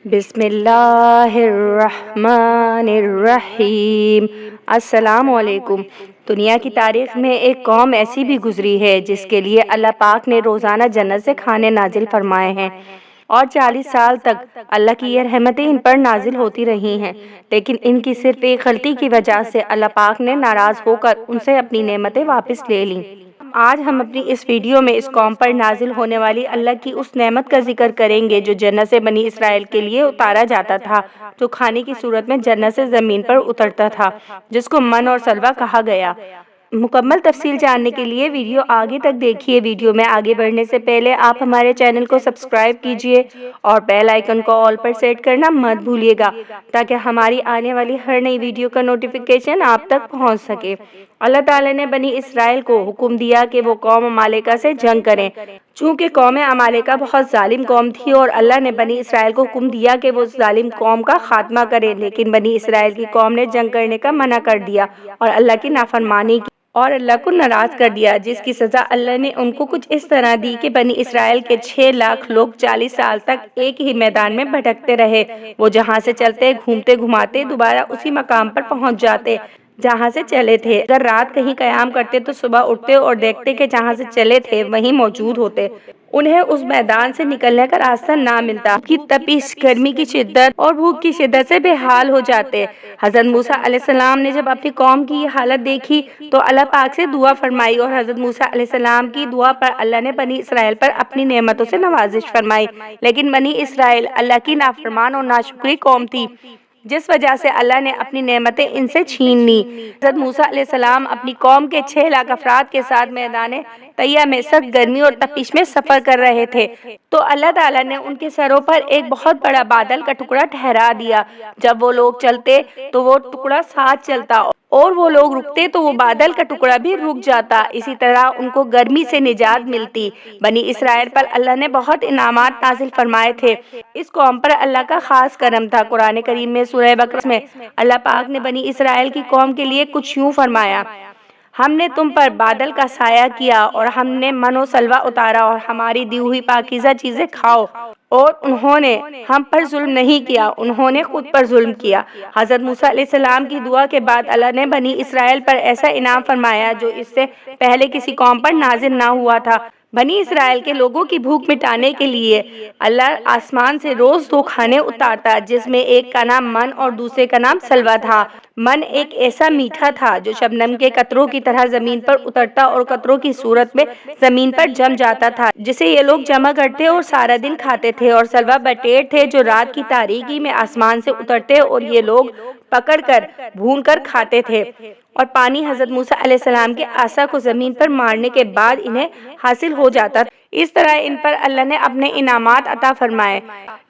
بسم اللہ الرحمن الرحیم۔ السلام علیکم۔ دنیا کی تاریخ میں ایک قوم ایسی بھی گزری ہے جس کے لیے اللہ پاک نے روزانہ جنت سے کھانے نازل فرمائے ہیں، اور 40 سال تک اللہ کی یہ رحمتیں ان پر نازل ہوتی رہی ہیں، لیکن ان کی صرف ایک غلطی کی وجہ سے اللہ پاک نے ناراض ہو کر ان سے اپنی نعمتیں واپس لے لیں۔ آج ہم اپنی اس ویڈیو میں اس قوم پر نازل ہونے والی اللہ کی اس نعمت کا ذکر کریں گے جو جنت سے بنی اسرائیل کے لیے اتارا جاتا تھا، جو کھانے کی صورت میں جنت سے زمین پر اترتا تھا، جس کو من اور سلوہ کہا گیا۔ مکمل تفصیل جاننے کے لیے ویڈیو آگے تک دیکھیے۔ ویڈیو میں آگے بڑھنے سے پہلے آپ ہمارے چینل کو سبسکرائب کیجیے اور بیل آئیکن کو آل پر سیٹ کرنا مت بھولیے گا تاکہ ہماری آنے والی ہر نئی ویڈیو کا نوٹیفیکیشن آپ تک پہنچ سکے۔ اللہ تعالیٰ نے بنی اسرائیل کو حکم دیا کہ وہ قوم عمالقہ سے جنگ کریں۔ چونکہ قوم عمالقہ بہت ظالم قوم تھی اور اللہ نے بنی اسرائیل کو حکم دیا کہ وہ اس ظالم قوم کا خاتمہ کریں، لیکن بنی اسرائیل کی قوم نے جنگ کرنے کا منع کر دیا اور اللہ کی نافرمانی کی اور اللہ کو ناراض کر دیا، جس کی سزا اللہ نے ان کو کچھ اس طرح دی کہ بنی اسرائیل کے 6 لاکھ لوگ 40 سال تک ایک ہی میدان میں بھٹکتے رہے۔ وہ جہاں سے چلتے گھومتے گھماتے دوبارہ اسی مقام پر پہنچ جاتے جہاں سے چلے تھے۔ اگر رات کہیں قیام کرتے تو صبح اٹھتے اور دیکھتے کہ جہاں سے چلے تھے وہیں موجود ہوتے۔ انہیں اس میدان سے نکلنے کا راستہ نہ ملتا، کی تپش، گرمی کی شدت اور بھوک کی شدت سے بے حال ہو جاتے۔ حضرت موسیٰ علیہ السلام نے جب اپنی قوم کی یہ حالت دیکھی تو اللہ پاک سے دعا فرمائی، اور حضرت موسیٰ علیہ السلام کی دعا پر اللہ نے بنی اسرائیل پر اپنی نعمتوں سے نوازش فرمائی، لیکن بنی اسرائیل اللہ کی نافرمان اور ناشکری قوم تھی، جس وجہ سے اللہ نے اپنی نعمتیں ان سے چھین لی۔ حضرت موسیٰ علیہ السلام اپنی قوم کے 6 لاکھ افراد کے ساتھ میدان طیہ میں سخت گرمی اور تپش میں سفر کر رہے تھے تو اللہ تعالیٰ نے ان کے سروں پر ایک بہت بڑا بادل کا ٹکڑا ٹھہرا دیا۔ جب وہ لوگ چلتے تو وہ ٹکڑا ساتھ چلتا اور وہ لوگ رکتے تو وہ بادل کا ٹکڑا بھی رک جاتا۔ اسی طرح ان کو گرمی سے نجات ملتی۔ بنی اسرائیل پر اللہ نے بہت انعامات نازل فرمائے تھے۔ اس قوم پر اللہ کا خاص کرم تھا۔ قرآن کریم میں سورہ بقرہ میں اللہ پاک نے بنی اسرائیل کی قوم کے لیے کچھ یوں فرمایا: ہم نے تم پر بادل کا سایہ کیا اور ہم نے من و سلوہ اتارا اور ہماری دی ہوئی پاکیزہ چیزیں کھاؤ، اور انہوں نے ہم پر ظلم نہیں کیا، انہوں نے خود پر ظلم کیا۔ حضرت موسیٰ علیہ السلام کی دعا کے بعد اللہ نے بنی اسرائیل پر ایسا انعام فرمایا جو اس سے پہلے کسی قوم پر نازل نہ ہوا تھا۔ بنی اسرائیل کے لوگوں کی بھوک مٹانے کے لیے اللہ آسمان سے روز 2 کھانے اتارتا، جس میں ایک کا نام من اور دوسرے کا نام سلوہ تھا۔ من ایک ایسا میٹھا تھا جو شبنم کے قطروں کی طرح زمین پر اترتا اور قطروں کی صورت میں زمین پر جم جاتا تھا، جسے یہ لوگ جمع کرتے اور سارا دن کھاتے تھے۔ اور سلوہ بٹیر تھے جو رات کی تاریکی میں آسمان سے اترتے اور یہ لوگ پکڑ کر بھون کر کھاتے تھے۔ اور پانی حضرت موسیٰ علیہ السلام کے عصا کو زمین پر مارنے کے بعد انہیں حاصل ہو جاتا تھا۔ اس طرح ان پر اللہ نے اپنے انعامات عطا فرمائے،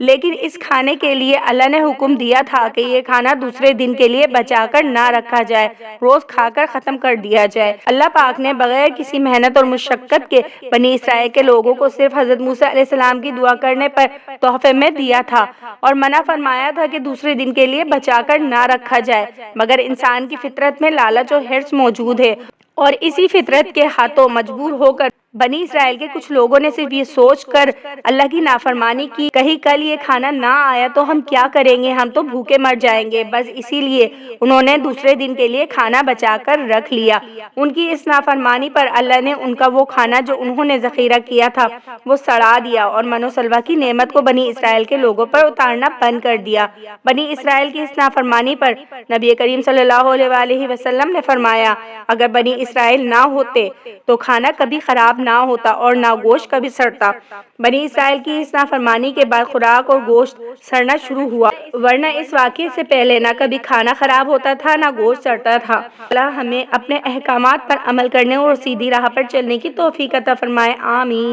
لیکن اس کھانے کے لیے اللہ نے حکم دیا تھا کہ یہ کھانا دوسرے دن کے لیے بچا کر نہ رکھا جائے، روز کھا کر ختم کر دیا جائے۔ اللہ پاک نے بغیر کسی محنت اور مشقت کے بنی اسرائیل کے لوگوں کو صرف حضرت موسیٰ علیہ السلام کی دعا کرنے پر تحفے میں دیا تھا اور منع فرمایا تھا کہ دوسرے دن کے لیے بچا کر نہ رکھا جائے، مگر انسان کی فطرت میں لالچ اور حرص موجود ہے، اور اسی فطرت کے ہاتھوں مجبور ہو کر بنی اسرائیل کے کچھ لوگوں نے صرف یہ سوچ کر اللہ کی نافرمانی کی، کہیں کل یہ کھانا نہ آیا تو ہم کیا کریں گے، ہم تو بھوکے مر جائیں گے، بس اسی لیے انہوں نے دوسرے دن کے لیے کھانا بچا کر رکھ لیا۔ ان کی اس نافرمانی پر اللہ نے ان کا وہ کھانا جو انہوں نے ذخیرہ کیا تھا وہ سڑا دیا اور من و سلوہ کی نعمت کو بنی اسرائیل کے لوگوں پر اتارنا بند کر دیا۔ بنی اسرائیل کی اس نافرمانی پر نبی کریم صلی اللہ علیہ وآلہ وسلم نے فرمایا: اگر بنی اسرائیل نہ ہوتے تو کھانا کبھی خراب نہ ہوتا اور نہ گوشت کبھی سڑتا۔ بنی اسرائیل کی اس نافرمانی کے بعد خوراک اور گوشت سڑنا شروع ہوا، ورنہ اس واقعے سے پہلے نہ کبھی کھانا خراب ہوتا تھا نہ گوشت سڑتا تھا۔ اللہ ہمیں اپنے احکامات پر عمل کرنے اور سیدھی راہ پر چلنے کی توفیق عطا فرمائے، آمین۔